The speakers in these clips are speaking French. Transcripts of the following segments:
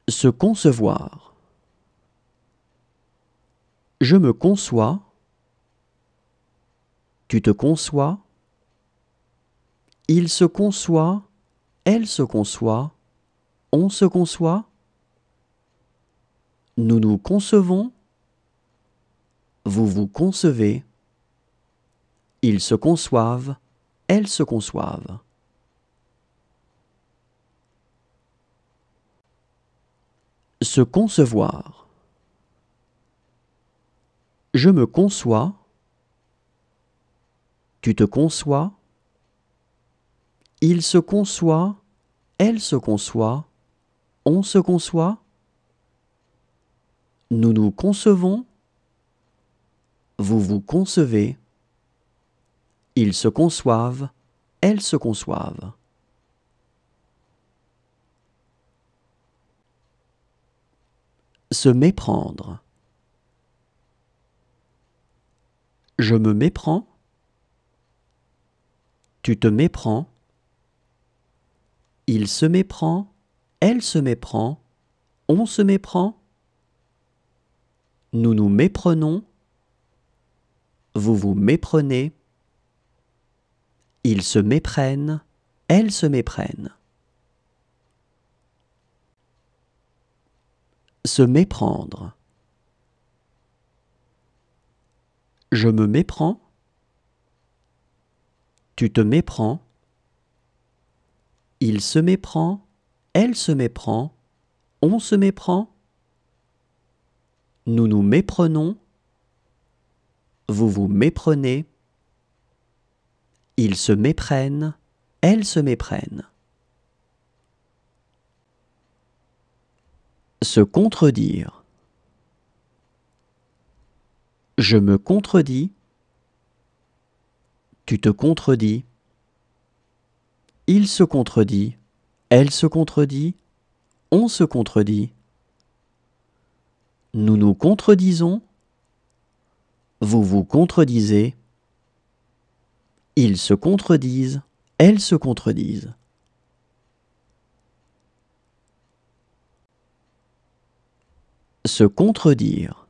Se concevoir. Je me conçois. Tu te conçois. Il se conçoit. Elle se conçoit. On se conçoit. Nous nous concevons. Vous vous concevez. Ils se conçoivent. Elles se conçoivent. Se concevoir. Je me conçois. Tu te conçois. Il se conçoit. Elle se conçoit. On se conçoit. Nous nous concevons. Vous vous concevez. Ils se conçoivent. Elles se conçoivent. Se méprendre. Je me méprends. Tu te méprends. Il se méprend. Elle se méprend. On se méprend. Nous nous méprenons. Vous vous méprenez. Ils se méprennent. Elles se méprennent. Se méprendre. Je me méprends. Tu te méprends. Il se méprend. Elle se méprend. On se méprend. Nous nous méprenons. Vous vous méprenez. Ils se méprennent. Elles se méprennent. Se contredire. Je me contredis. Tu te contredis. Il se contredit. Elle se contredit. On se contredit. Nous nous contredisons. Vous vous contredisez. Ils se contredisent. Elles se contredisent. Se contredire.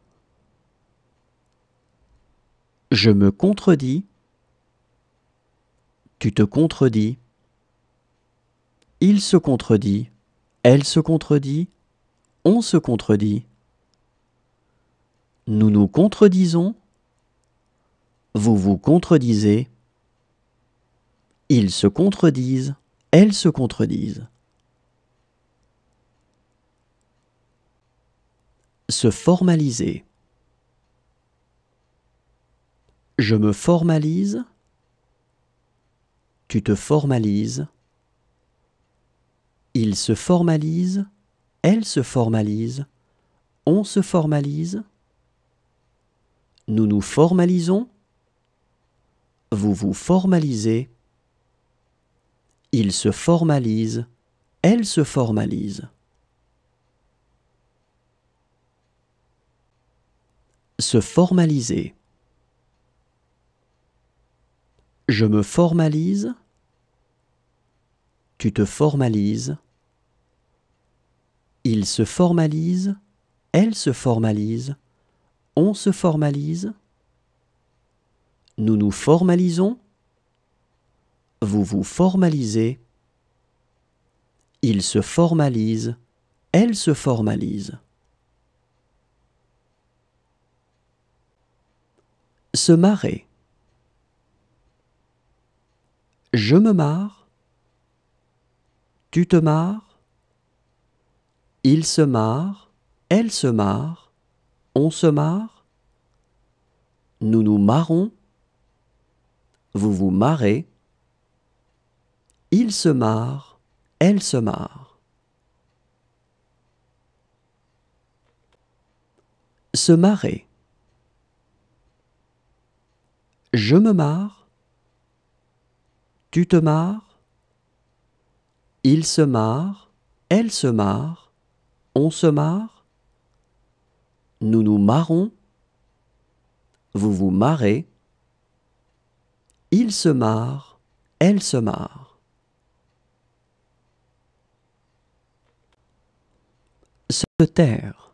Je me contredis. Tu te contredis. Il se contredit. Elle se contredit. On se contredit. Nous nous contredisons. Vous vous contredisez. Ils se contredisent. Elles se contredisent. Se formaliser. Je me formalise. Tu te formalises. Il se formalise. Elle se formalise. On se formalise. Nous nous formalisons. Vous vous formalisez. Il se formalise. Elle se formalise. Se formaliser. Je me formalise. Tu te formalises. Il se formalise. Elle se formalise. On se formalise. Nous nous formalisons. Vous vous formalisez. Il se formalise. Elle se formalise. Se marrer. Je me marre. Tu te marres. Il se marre. Elle se marre. On se marre. Nous nous marrons. Vous vous marrez. Il se marre. Elle se marre. Se marrer. Je me marre. Tu te marres. Il se marre. Elle se marre. On se marre. Nous nous marrons. Vous vous marrez. Il se marre. Elle se marre. se taire.